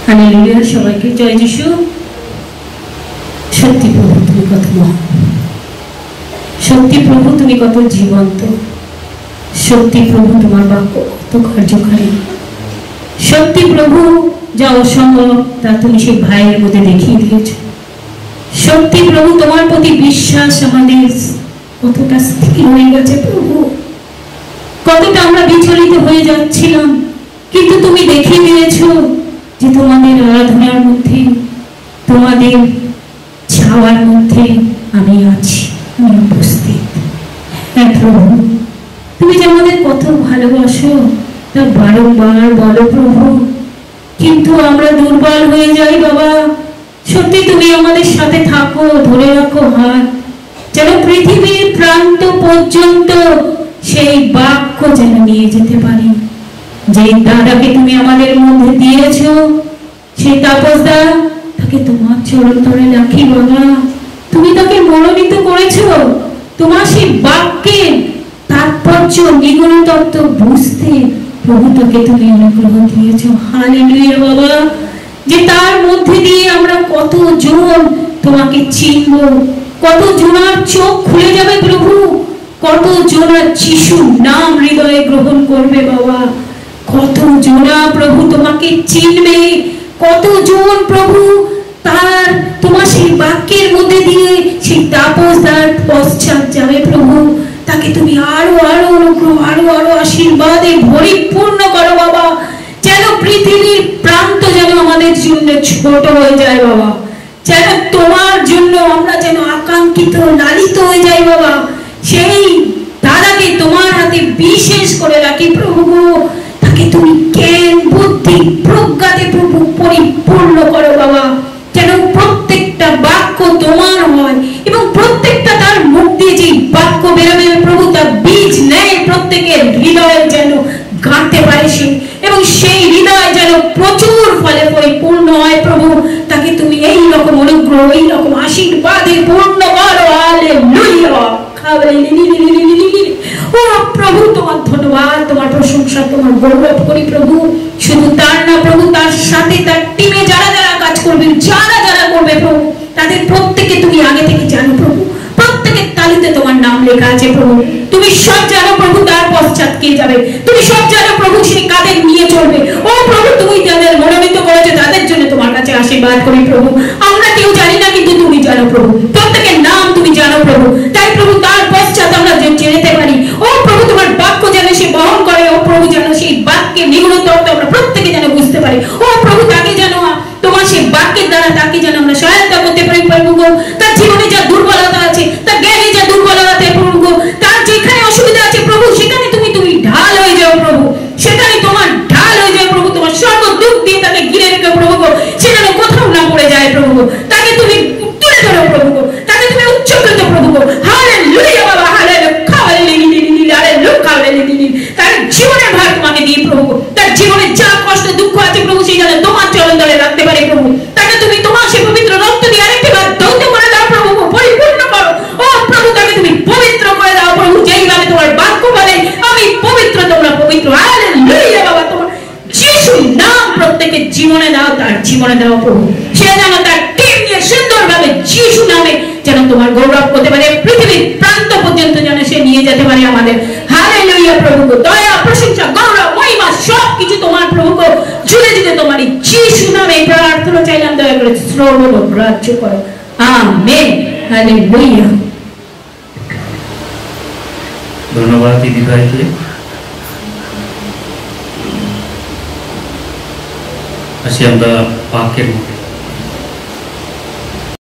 Hallelujah. সবাইকে জয় যিশু। সত্যি প্রভু তুমি কত মহান, সত্যি প্রভু তুমি কত জীবন্ত, সত্যি প্রভু তোমার বাক্য কত কার্যকারী, সত্যি প্রভু যা অসম্ভব তা তুমি সেই ভাইয়ের মধ্যে দেখিয়ে দিয়েছ। সত্যি প্রভু তোমার প্রতি বিশ্বাস আমাদের কতটা স্থির হয়ে গেছে প্রভু, কতটা আমরা বিচলিত হয়ে যাচ্ছিলাম, কিন্তু তুমি দেখিয়ে দিয়েছ যে তোমাদের আরাধনার মধ্যে, তোমাদের ছাওয়ার মধ্যে আমি আছি, আমি উপস্থিত। হ্যাঁ প্রভু, তুমি যে আমাদের কত ভালোবাসো তা বারংবার বলো প্রভু, কিন্তু আমরা দুর্বল হয়ে যাই বাবা। সত্যি তুমি আমাদের সাথে থাকো, ধরে রাখো হাত, যেন পৃথিবীর প্রান্ত পর্যন্ত সেই বাক্য যেন নিয়ে যেতে পারি। যে দাদাকে তুমি আমাদের মধ্যে দিয়েছ, সেই তাপসদা, তাকে তোমার চরণ তলে রাখি বাবা। তুমি তাকে মনোনীত করেছো তোমার সেই বাক্যের তাৎপর্য নিগুণ তত্ত্ব বুঝতে। প্রভু তাকে তুমি অনুগ্রহ দিয়েছ। হালেলুয়া বাবা, যে তার মধ্যে দিয়ে আমরা কতজন তোমাকে চিনব, কত জনার চোখ খুলে যাবে প্রভু, কত জনা যিশুর নাম হৃদয়ে গ্রহণ করবে বাবা, কত জনা প্রভু তোমাকে চিনবে, কতজন প্রভু তার তোমার সেই বাক্যের মধ্যে দিয়ে সেই তাপসদার পশ্চাৎ যাবে প্রভু। তাকে তুমি আরো আরো অনুগ্রহ, আরো আরো আশীর্বাদে পরিপূর্ণ করো বাবা, যেন পৃথিবীর প্রান্ত যেন আমাদের জন্য ছোট হয়ে যায় বাবা, যেন তোমার জন্য আমরা যেন আকাঙ্ক্ষিত লালিত হয়ে যাই বাবা। সেই দাদাকে তোমার হাতে বিশেষ করে রাখি প্রভু, তাকে তুমি জ্ঞান বুদ্ধি প্রজ্ঞাতে প্রভু পরিপূর্ণ করো বাবা, যেন প্রত্যেকটা বাক্য তোমার হয় এবং প্রত্যেকটা তার মুখ দিয়ে যে বাক্য বেরোবে প্রভু তার বীজ নেয় প্রত্যেকের হৃদয়ে যেন গাঁথতে পারে সে, এবং সেই হৃদয় যেন প্রচুর ফলে পরিপূর্ণ হয় প্রভু। তাকে তুমি এই রকম অনুগ্রহ, এই রকম আশীর্বাদে পূর্ণ করো। হালেলুয়া। ও প্রভু, তোমার ধন্যবাদ, তোমার প্রশংসা, তোমার গৌরব করি প্রভু। শুধু তার না প্রভু, তার সাথে তার টিমে যারা যারা কাজ করবে, যারা যারা করবে প্রভু, তাদের প্রত্যেকে তুমি আগে থেকে জানো প্রভু, প্রত্যেকের তালিতে তোমার নাম লেখা আছে প্রভু। তুমি সব জানো প্রভু তার পশ্চাৎ কে যাবে, তুমি সব জানো প্রভু সে কাদের নিয়ে চলবে। ও প্রভু, তুমি যাদের মনোনীত করেছো তাদের জন্য তোমার কাছে আশীর্বাদ করি প্রভু। আমরা কেউ জানি না, কিন্তু তুমি জানো প্রভু, প্রত্যেকের নাম তুমি জানো প্রভু। তাই প্রভু তার পশ্চাৎ আমরা যেতে পারি। ও প্রভু, তোমার বাক্য যেন সে বহন করে, ও প্রভু যেন সেই বাক্যের নিগুণ তত্ত্ব আমরা প্রত্যেকে যেন বুঝতে পারি। ও প্রভু, তাকে যেন তোমার সেই বাক্যের দ্বারা তাকে যেন আমরা সহায়তা করতে পারি প্রভু। তার জীবনে যা দুর্বলতা আছে, তার জ্ঞানে যা দুর্বলতা আছে প্রভু, তার যেখানে অসুবিধা আছে প্রভু, সেখানে তুমি তুমি ঢাল হয়ে যাও প্রভু, সেখানে তোমার ঢাল হয়ে যায় প্রভু। তোমার সর্ব দুঃখ দিয়ে তাকে ঘিরে রেখে প্রভু, সে যেন কোথাও না পড়ে যায় প্রভু। তাকে তুমি তুলে ধরো প্রভু, তাকে তুমি উচ্চকিত প্রভু। হালেলুয়া বাবা, হালেলুয়া। তার জীবনের ভার তোমাকে দিয়ে প্রভু, তার জীবনে যা কষ্ট দুঃখ আছে প্রভু, সেই যেন তোমার চরণ তলে রাখতে পারে প্রভু। তাকে তুমি তোমার সেই পবিত্র রক্ত দিয়ে আরেকটি বার ধৌত করে দাও প্রভু, পরিপূর্ণ করো। ও প্রভু, তাকে তুমি পবিত্র করে দাও প্রভু, যেইভাবে তোমার বাক্য বলে আমি পবিত্র, তোমরা পবিত্র। হালেলুয়া বাবা, তোমার যিশুর নাম প্রত্যেকের জীবনে দাও, তার জীবনে দাও প্রভু। সে যেন তার টিম নিয়ে সুন্দরভাবে যিশু নামে যেন তোমার গৌরব করতে পারে, পৃথিবীর প্রান্ত পর্যন্ত যেন সে নিয়ে যেতে পারে আমাদের। হালেলুয়া প্রভু, দয়া প্রশংসা গৌরব মহিমা সবকিছু তোমার প্রভু, জুড়ে জুড়ে তোমারই যিশু নামে প্রার্থনা চাইলাম, দয়া করে শ্রবণ ও গ্রাহ্য করো। আমেন। হালেলুয়া। ধন্যবাদ দিদি ভাইকে। আসি আমরা বাক্যের মুখে।